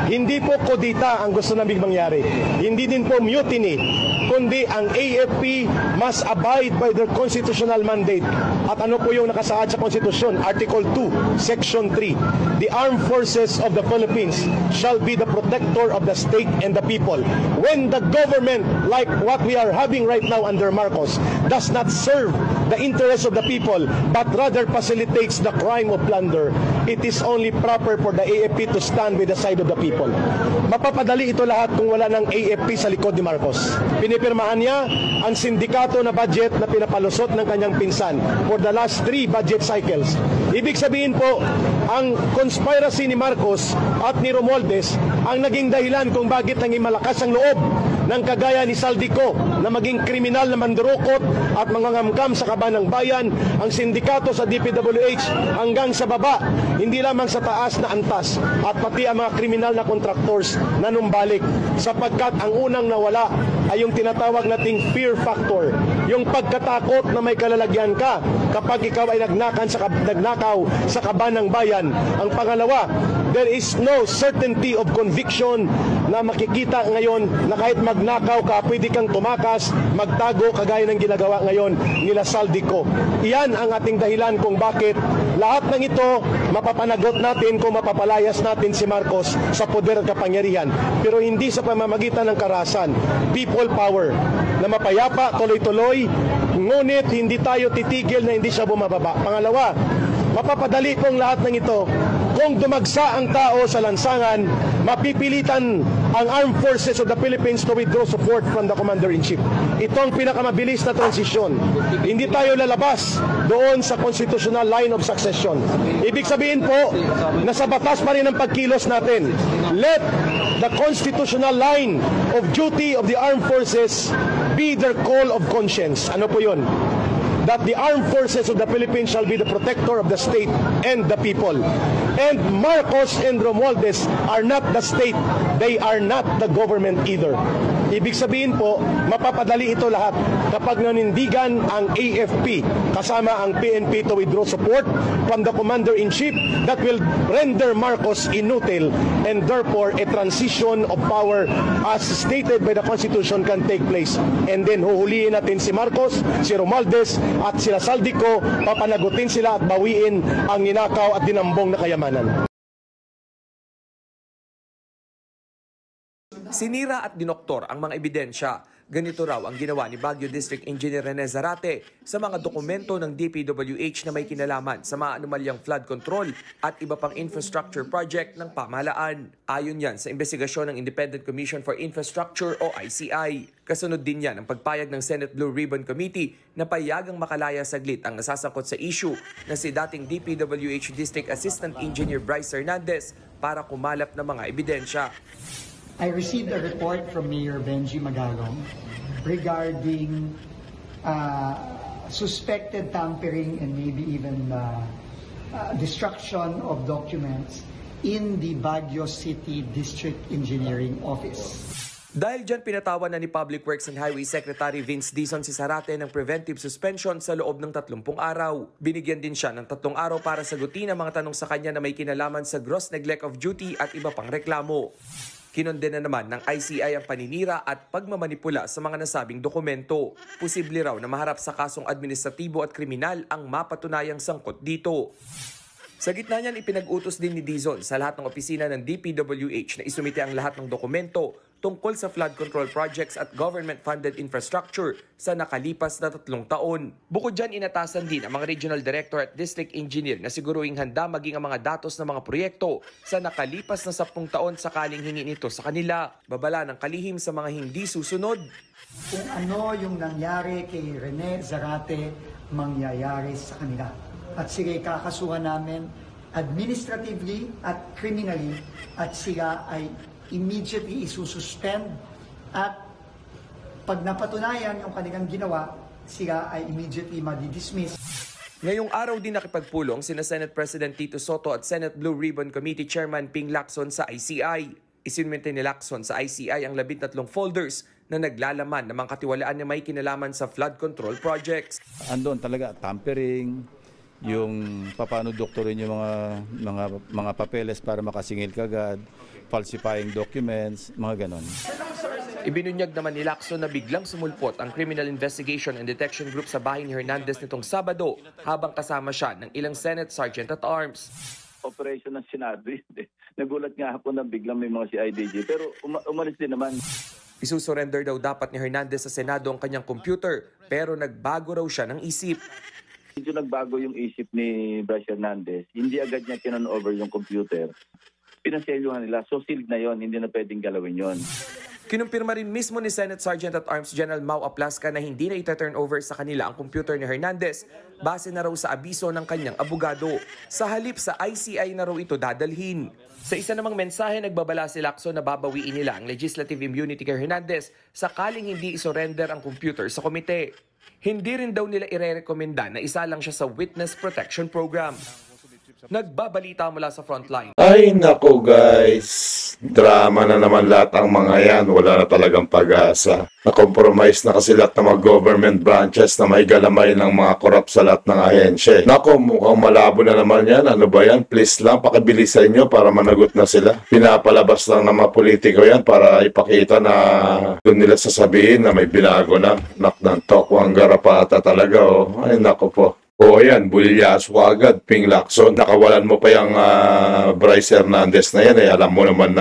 Hindi po kodita ang gusto naming mangyari. Hindi din po mutiny, kundi ang AFP must abide by their constitutional mandate. At ano po yung nakasaad sa Konstitusyon? Article 2, Section 3. The armed forces of the Philippines shall be the protector of the state and the people. When the government, like what we are having right now under Marcos, does not serve the interests of the people, but rather facilitates the crime of plunder, it is only proper for the AFP to stand with the side of the people. Mapapadali ito lahat kung wala ng AFP sa likod ni Marcos. Pinipirmahan niya ang sindikato na budget na pinapalusot ng kanyang pinsan for the last 3 budget cycles. Ibig sabihin po, ang conspiracy ni Marcos at ni Romualdez ang naging dahilan kung bakit naging malakas ang loob ng kagaya ni Saldico na maging kriminal na mandurukot at mangangamkam sa kaban ng bayan, ang sindikato sa DPWH hanggang sa baba, hindi lamang sa taas na antas, at pati ang mga kriminal na contractors na numbalik, sapagkat ang unang nawala ay yung tinatawag nating fear factor, yung pagkatakot na may kalalagyan ka kapag ikaw ay nagnakaw sa kaban ng bayan. Ang pangalawa, there is no certainty of conviction na makikita ngayon na kahit magnakaw ka, pwede kang tumakas, magtago kagaya ng ginagawa ngayon nila Saldico. Iyan ang ating dahilan kung bakit lahat ng ito mapapanagot natin kung mapapalayas natin si Marcos sa poder at kapangyarihan. Pero hindi sa pamamagitan ng karahasan, people power, na mapayapa, tuloy-tuloy, ngunit hindi tayo titigil na hindi siya bumababa. Pangalawa, mapapadali pong lahat ng ito kung dumagsa ang tao sa lansangan, mapipilitan ang Armed Forces of the Philippines to withdraw support from the Commander-in-Chief. Ito ang pinakamabilis na transisyon. Hindi tayo lalabas doon sa constitutional line of succession. Ibig sabihin po, nasa batas pa rin ang pagkilos natin. Let the constitutional line of duty of the armed forces be their call of conscience. Ano po yun? That the armed forces of the Philippines shall be the protector of the state and the people. And Marcos and Romualdez are not the state. They are not the government either. Ibig sabihin po, mapapadali ito lahat kapag nanindigan ang AFP kasama ang PNP to withdraw support from the Commander-in-Chief that will render Marcos inutile, and therefore a transition of power as stated by the Constitution can take place. And then huhulihin natin si Marcos, si Romualdez at sila Saldico, papanagutin sila at bawiin ang ninakaw at dinambong na kayamanan. Sinira at dinoktor ang mga ebidensya. Ganito raw ang ginawa ni Baguio District Engineer Rene Zarate sa mga dokumento ng DPWH na may kinalaman sa mga anomalyang flood control at iba pang infrastructure project ng pamahalaan. Ayon yan sa investigasyon ng Independent Commission for Infrastructure o ICI. Kasunod din yan ang pagpayag ng Senate Blue Ribbon Committee na payagang makalaya saglit ang nasasangkot sa issue na si dating DPWH District Assistant Engineer Bryce Hernandez para kumalap ng mga ebidensya. I received a report from Mayor Benji Magalong regarding suspected tampering and maybe even destruction of documents in the Baguio City District Engineering Office. Dahil dyan, pinatawan na ni Public Works and Highway Secretary Vince Dizon si Zarate ng preventive suspension sa loob ng 30 araw. Binigyan din siya ng 3 araw para sagutin ang mga tanong sa kanya na may kinalaman sa gross neglect of duty at iba pang reklamo. Kinondena naman ng ICI ang paninira at pagmamanipula sa mga nasabing dokumento. Posible raw na maharap sa kasong administratibo at kriminal ang mapatunayang sangkot dito. Sa gitna niyan, ipinag-utos din ni Dizon sa lahat ng opisina ng DPWH na isumite ang lahat ng dokumento tungkol sa flood control projects at government-funded infrastructure sa nakalipas na 3 taon. Bukod dyan, inatasan din ang mga regional director at district engineer na siguruing handa maging ang mga datos ng mga proyekto sa nakalipas na 10 taon sakaling hingin ito sa kanila. Babala ng kalihim sa mga hindi susunod. Kung ano yung nangyari kay Rene Zarate, mangyayari sa kanila. At sila kakasuhan namin administratively at criminally, at sila ay immediately isususpend, at pag napatunayan yung kanilang ginawa, sila ay immediately madidismiss. Ngayong araw din nakipagpulong sina Senate President Tito Soto at Senate Blue Ribbon Committee Chairman Ping Lacson sa ICI. Isinumite ni Lacson sa ICI ang 13 folders na naglalaman ng mga katiwalaan na may kinalaman sa flood control projects. Andon talaga tampering, yung paano doktorin yung mga papeles para makasingil kagad, falsifying documents, mga ganon. Ibinunyag naman ni Lacson na biglang sumulpot ang Criminal Investigation and Detection Group sa bahay ni Hernandez nitong Sabado habang kasama siya ng ilang Senate Sergeant at Arms. Operation ng Senado yun eh. Nagulat nga ako na biglang may mga CIDG pero umalis din naman. Isusurrender daw dapat ni Hernandez sa Senado ang kanyang computer pero nagbago raw siya ng isip. Medyo nagbago yung isip ni Bryce Hernandez. Hindi agad niya tinan-over yung computer. Pinaselyuhan nila. So sealed na yon, hindi na pwedeng galawin yon. Kinumpirma rin mismo ni Senate Sergeant at Arms General Mau Aplasca na hindi na ita-turn over sa kanila ang computer ni Hernandez base na raw sa abiso ng kanyang abogado. Sa halip sa ICI na raw ito dadalhin. Sa isa namang mensahe, nagbabala si Lacson na babawiin nila ang legislative immunity kay Hernandez sakaling hindi isurrender ang computer sa komite. Hindi rin daw nila irerekomenda na isa lang siya sa Witness Protection Program. Nagbabalita mula sa Frontline. Ay nako guys, drama na naman lahat ang mga yan, wala na talagang pag-asa. Na-compromise na kasi lahat ng mga government branches na may galamay ng mga korap sa lahat ng ahensya. Nako, mukhang malabo na naman yan. Ano ba yan? Please lang, pakibilisan nyo para managot na sila. Pinapalabas lang ng mga politiko yan para ipakita na doon nila sasabihin na may binago na. Ng tokwang garapata talaga. Oh. Ay nako po. O yan, bulyaso agad, Ping Lacson. Nakawalan mo pa yung Bryce Hernandez na yan. Alam mo naman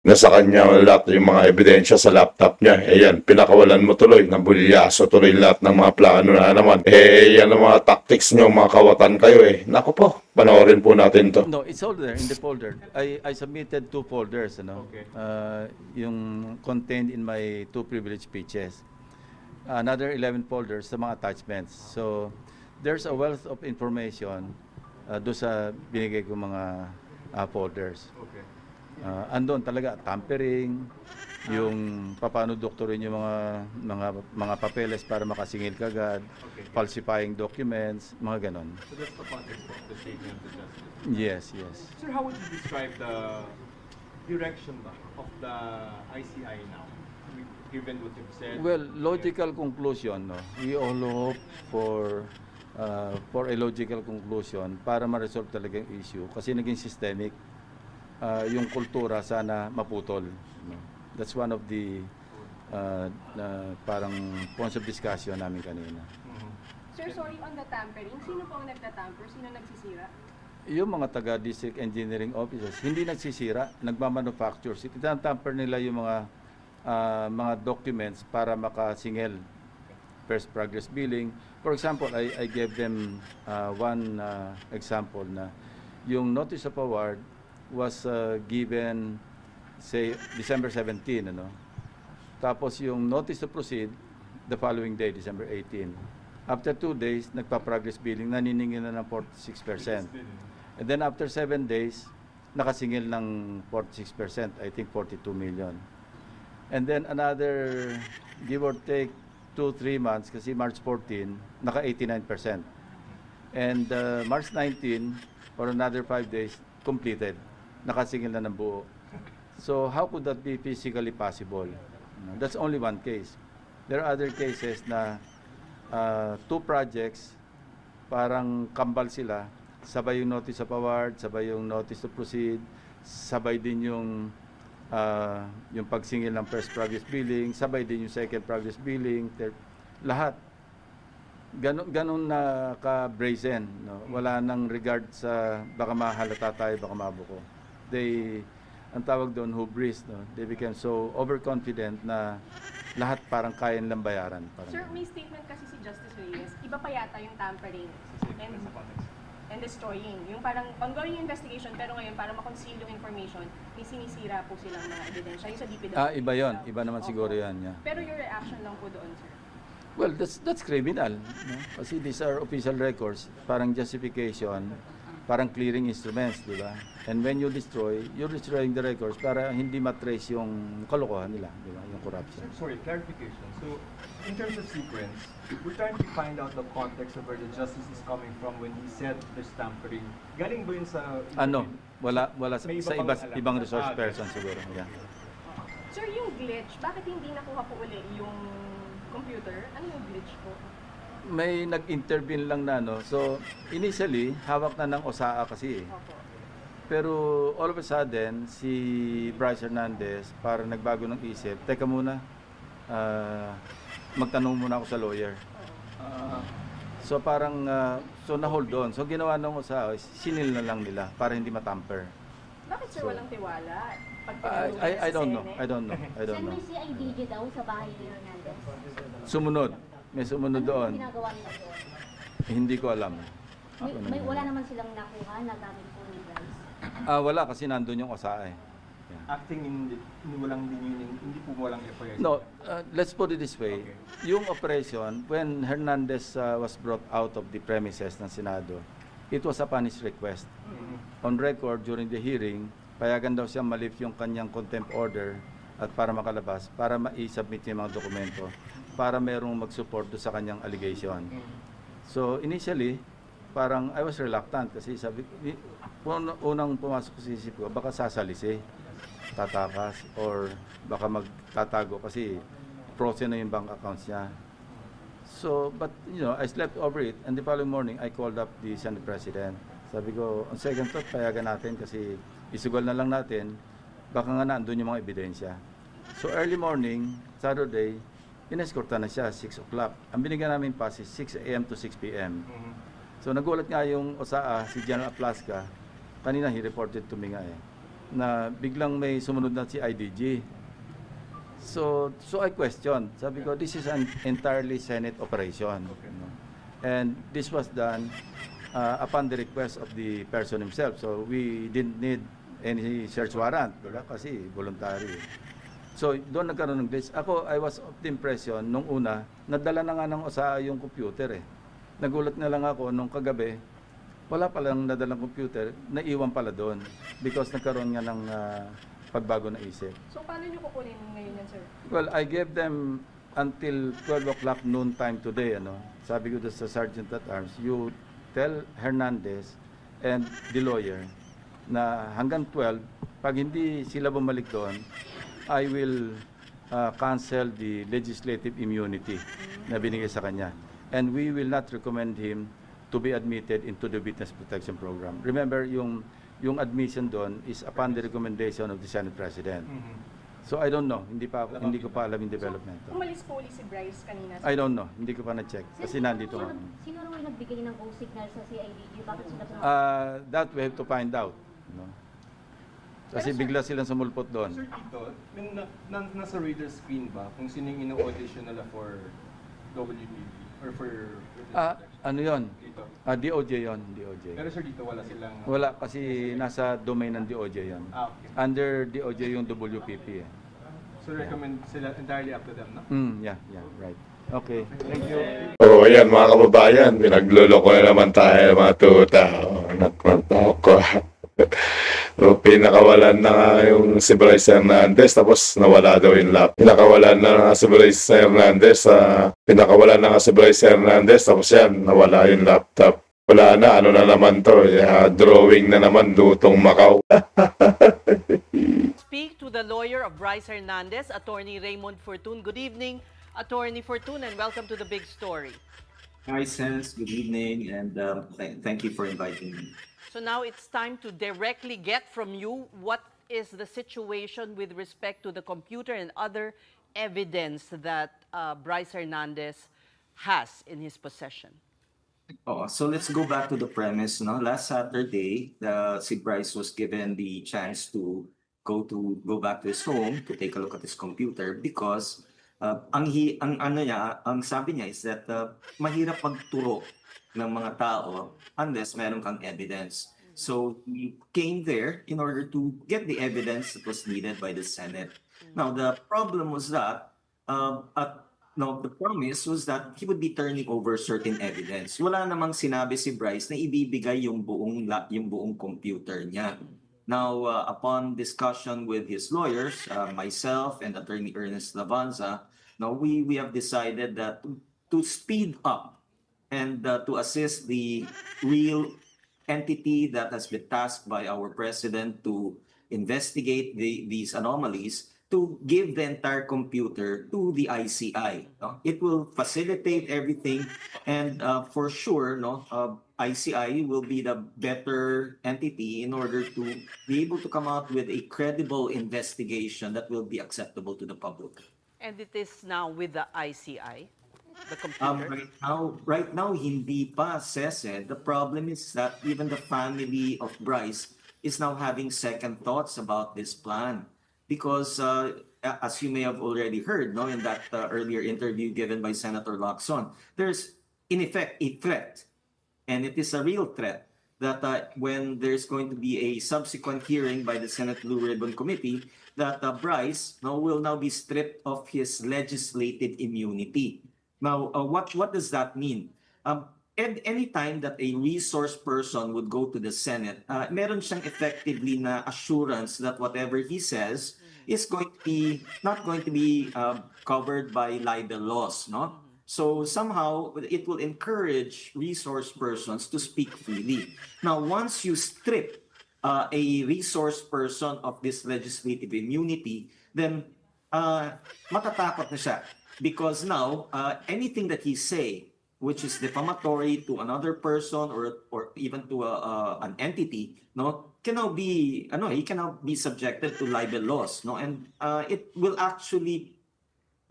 nasa kanya lahat yung mga ebidensya sa laptop niya. Yan, pinakawalan mo tuloy ng bulyaso, tuloy lahat ng mga plano na naman. Yan ang mga tactics nyo, mga kawatan kayo Naku po, panoorin po natin to. No, it's all there in the folder. I submitted 2 folders, Okay. Yung contained in my 2 privileged speeches. Another 11 folders sa mga attachments. So, there's a wealth of information doon sa binigay ko mga folders. Okay. Andon talaga tampering, yung paano doktorin yung mga papeles para makasingil kagad, falsifying documents, mga ganon. So that's the context of the statement to justice. Yes, yes. Sir, how would you describe the direction of the ICI now? Given what you've said. Well, logical conclusion, no? We all hope for a logical conclusion para ma-resolve talaga yung issue kasi naging systemic yung kultura sana maputol. No? That's one of the parang points of discussion namin kanina. Sir, sorry on the tampering. Sino po ang nagtatamper? Sino nagsisira? Yung mga taga-district engineering officers, hindi nagsisira, nagmamanufacture. Tinatamper nila yung mga documents para makasingil. First progress billing. For example, I gave them one example na yung notice of award was given, say, December 17, Tapos yung notice to proceed, the following day, December 18. After 2 days, nagpa-progress billing, naniningil na ng 46%. And then after 7 days, nakasingil ng 46%, I think 42 million. And then another, give or take, 2-3 months, kasi March 14, naka 89%. And March 19, for another 5 days, completed. Nakasingil na ng buo. So how could that be physically possible? That's only one case. There are other cases na 2 projects, parang kambal sila, sabay yung notice of award, sabay yung notice to proceed, sabay din yung pagsingil ng first progress billing, sabay din yung second progress billing, lahat. Ganon na ka-brazen. No? Wala nang regard sa baka mahalata tayo, baka mabuko. Ang tawag doon, hubris. No? They became so overconfident na lahat parang kaya nilang bayaran. Sir, may statement kasi si Justice Reyes, iba pa yata yung tampering and destroying. Yung parang ongoing investigation, pero ngayon para makonceal yung information, may sinisira po silang mga ebidensya. Yung sa DPWH. Iba yon. Iba naman siguro yan. Yeah. Pero your reaction lang po doon, sir? Well, that's criminal. No? Kasi these are official records. Parang justification, parang clearing instruments, di ba? And when you destroy, you're destroying the records para hindi matrace yung kalokohan nila, di ba? Yung corruption. Sorry, clarification. So, in terms of sequence, we're trying to find out the context of where the justice is coming from when he said there's tampering. Galing ba yun sa... Wala sa ibang resource person siguro. Yeah. Sir, yung glitch, bakit hindi nakuha po uli yung computer? Ano yung glitch po? may nag-intervene lang na, no? So, initially, hawak na ng OSAA kasi. Opo. Pero all of a sudden, si Bryce Hernandez, para nagbago ng isip, teka muna, magtanong muna ako sa lawyer. So parang, so na-hold on. So ginawa ng OSAA, sinil na lang nila para hindi matamper. Bakit sir walang tiwala? Pag I don't know. I don't know. Sir, may CIDG daw sa bahay ni Hernandez. Sumunod. May sumunod Ano doon. yung ginagawa nila doon? Hindi ko alam. Wala naman silang nakuha na gamit po ni Bryce. Wala kasi nandun yung OSAA. Acting hindi po walang FIR. No, let's put it this way. Okay. Yung operation, when Hernandez was brought out of the premises ng Senado, it was upon his request. On record, during the hearing, payagan daw siya malift yung kanyang contempt order at para makalabas, para ma-submit yung mga dokumento, para merong mag-support do sa kanyang allegation. So, initially, parang I was reluctant kasi sabi, unang pumasok ko sa isip ko, baka sasalisi, tatakas, or baka magtatago kasi frozen na yung bank accounts niya. So, but you know, I slept over it and the following morning, I called up the Senate President. Sabi ko, on second thought, payagan natin kasi isugal na lang natin, baka nga nandun yung mga ebidensya. So, early morning, Saturday, ineskorta na siya, 6 o'clock. Ang binigyan namin pass is 6 a.m. to 6 p.m. So, nagulat nga yung OSAA, si General Aplasca, kanina he reported to me nga na biglang may sumunod na si IDG. So I questioned. Sabi ko, this is an entirely Senate operation. You know? And this was done upon the request of the person himself. So we didn't need any search warrant, diba? Kasi voluntary. So doon nagkaroon ng glitch. Ako, I was of the impression, nung una, nadala na nga ng OSAA yung computer Nagulat na lang ako nung kagabi, wala palang nadalang computer, naiwan pala doon because nagkaroon nga ng pagbago na isip. So paano nyo kukunin ngayon yan, sir? Well, I gave them until 12 o'clock noon time today. Sabi ko doon sa Sergeant at Arms, you tell Hernandez and the lawyer na hanggang 12, pag hindi sila bumalik doon, I will cancel the legislative immunity na binigay sa kanya. And we will not recommend him to be admitted into the Witness Protection Program. Remember, yung admission doon is upon the recommendation of the Senate President. So I don't know, hindi ko pa alam yung development. So, umalis po ulit si Bryce kanina. I don't know, hindi ko pa na-check kasi nandito nga. Sino naman nagbigay ng go signal sa CIDG? Bakit sila That we have to find out. Kasi bigla silang sumulpot doon. Sir, dito, nasa radar screen ba kung sino yung ino-audition nila for WPP or for Ano yon? dito? DOJ yon, DOJ. Pero sir, dito wala silang... Wala kasi nasa domain ng DOJ yon. Okay. Under DOJ yung WPP So recommend sila entirely up to them, no? Yeah, right. Okay. Thank you. Ayan mga kababayan, pinagluloko na naman tayo mga tuta. Nagmantok. So, pinakawalan na nga yung si Bryce Hernandez, tapos nawala daw yung laptop. Pinakawalan na nga si Bryce Hernandez, tapos yan, nawala yung laptop. Wala na, ano na naman to, drawing na naman, lutong Macau. Speak to the lawyer of Bryce Hernandez, Attorney Raymond Fortun. Good evening, Attorney Fortun, and welcome to the big story. Hi, Sense. Good evening, and thank you for inviting me. So now it's time to directly get from you what is the situation with respect to the computer and other evidence that Bryce Hernandez has in his possession. So let's go back to the premise. No? Last Saturday, si Bryce was given the chance to go back to his home to take a look at his computer because ang sabi niya is that mahirap magturo ng mga tao unless meron kang evidence. So we came there in order to get the evidence that was needed by the Senate. Now the problem was that the promise was that he would be turning over certain evidence. Wala namang sinabi si Bryce na ibibigay yung buong computer niya. Now upon discussion with his lawyers, myself and Attorney Ernest Lavanza, now we have decided that to speed up and to assist the real entity that has been tasked by our president to investigate these anomalies, to give the entire computer to the ICI. No? It will facilitate everything, and for sure, ICI will be the better entity in order to be able to come out with a credible investigation that will be acceptable to the public. And it is now with the ICI, the computer? Right now, hindi pa, Cese. The problem is that even the family of Bryce is now having second thoughts about this plan. Because, as you may have already heard, in that earlier interview given by Senator Lacson, there's, in effect, a threat. And it is a real threat that when there's going to be a subsequent hearing by the Senate Blue Ribbon Committee, that Bryce will now be stripped of his legislative immunity. Now, what does that mean? Any time that a resource person would go to the Senate, meron siyang effectively na assurance that whatever he says is not going to be covered by libel laws, no? So somehow it will encourage resource persons to speak freely. Now, once you strip a resource person of this legislative immunity, then matatakot na siya, because now anything that he say which is defamatory to another person or even to an entity, cannot be he cannot be subjected to libel laws, and it will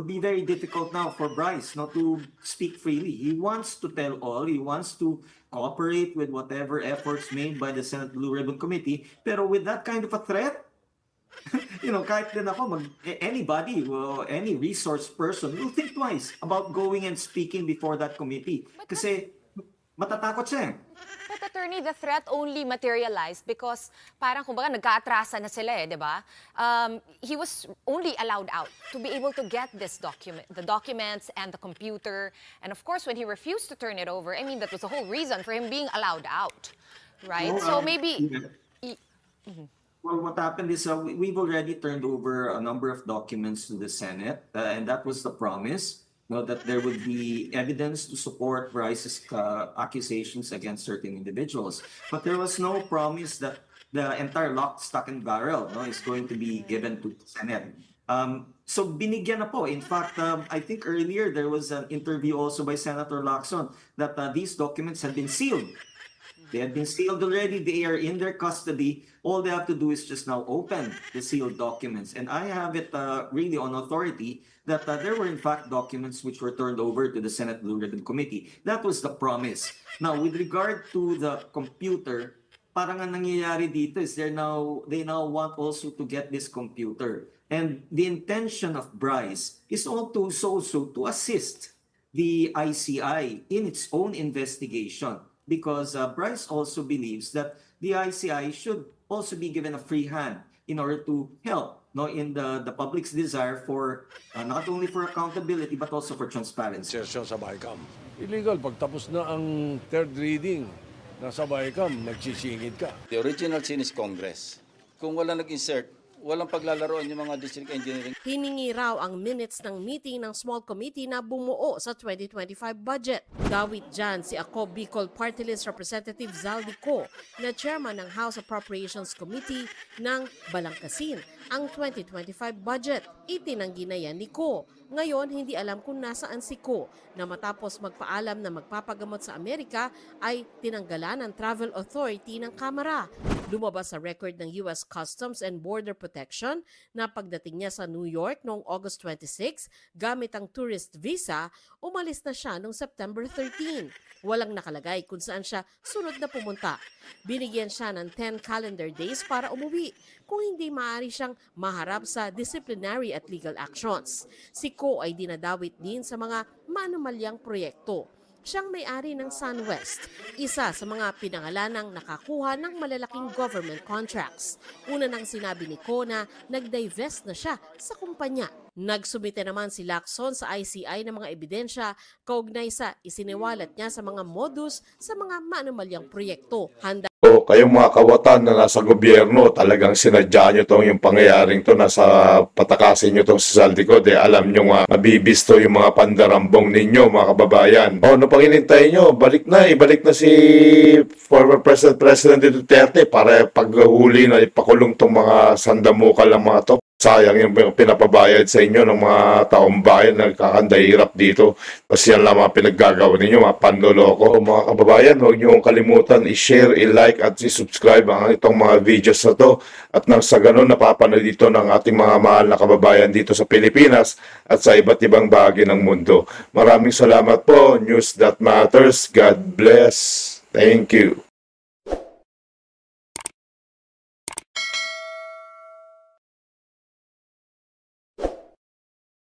be very difficult now for Bryce to speak freely. He wants to tell all, he wants to cooperate with whatever efforts made by the Senate Blue Ribbon Committee, pero with that kind of a threat, kahit din ako, anybody, any resource person will think twice about going and speaking before that committee. Kasi matatakot siya. But attorney, the threat only materialized because parang kumbaga nagkaatrasa na sila di ba? He was only allowed out to be able to get the documents and the computer. And of course, when he refused to turn it over, I mean, that was the whole reason for him being allowed out, right? So maybe... Well, what happened is we've already turned over a number of documents to the Senate, and that was the promise, that there would be evidence to support Bryce's accusations against certain individuals. But there was no promise that the entire lock, stock, and barrel is going to be given to the Senate. So binigyan na po. In fact, I think earlier there was an interview also by Senator Lacson that these documents had been sealed. They had been sealed already. They are in their custody. All they have to do is just now open the sealed documents. And I have it really on authority that there were in fact documents which were turned over to the Senate Blue Ribbon Committee. That was the promise. Now, with regard to the computer, parang ang nangyayari dito is they now want also to get this computer. And the intention of Bryce is also to assist the ICI in its own investigation. Because Bryce also believes that the ICI should also be given a free hand in order to help in the public's desire for not only for accountability but also for transparency. Session sa BICAM. Illegal, pagtapos na ang third reading, nasa BICAM, nagsisingid ka. The original sin is Congress. Kung wala nag-insert, walang paglalaroan yung mga district engineering. Hiningi raw ang minutes ng meeting ng small committee na bumuo sa 2025 budget. Dawit dyan si Ako Bicol Party List Representative Zaldi Co na chairman ng House Appropriations Committee ng balangkasin ang 2025 budget. Itinanggi na yan ni Co. Ngayon, hindi alam kung nasaan si Co na matapos magpaalam na magpapagamot sa Amerika ay tinanggalan ng Travel Authority ng Kamara. Lumabas sa record ng U.S. Customs and Border Protection na pagdating niya sa New York noong August 26 gamit ang tourist visa, umalis na siya noong September 13. Walang nakalagay kung saan siya sunod na pumunta. Binigyan siya ng 10 calendar days para umuwi kung hindi maaari siyang maharap sa disciplinary at legal actions. Si Co ay dinadawit din sa mga manumalyang proyekto. Siyang may-ari ng SunWest, isa sa mga pinangalanang nakakuha ng malalaking government contracts. Una nang sinabi ni Co na nag-divest na siya sa kumpanya. Nagsumite naman si Lacson sa ICI ng mga ebidensya kaugnay sa isiniwalat niya sa mga modus sa mga manumalyang proyekto. So, kayong mga kawatan na nasa gobyerno, talagang sinadya nyo itong yung pangyayaring to, nasa patakasin nyo itong si Zaldico, alam nyo nga mabibisto yung mga pandarambong ninyo, mga kababayan. Ano pang inintay nyo? Ibalik na si former President Duterte para paghuli na ipakulong itong mga sandamukal ng mga to. Sayang yung pinapabayad sa inyo ng mga taong bayan na nagkakandahirap dito. Kasi yan lang mga pinaggagawa ninyo, mga panloloko. Mga kababayan, huwag niyo kalimutan i-share, i-like at i-subscribe ang itong mga videos na to. At nang sa ganun, napapanood dito ng ating mga mahal na kababayan dito sa Pilipinas at sa iba't ibang bahagi ng mundo. Maraming salamat po. News That Matters. God bless. Thank you.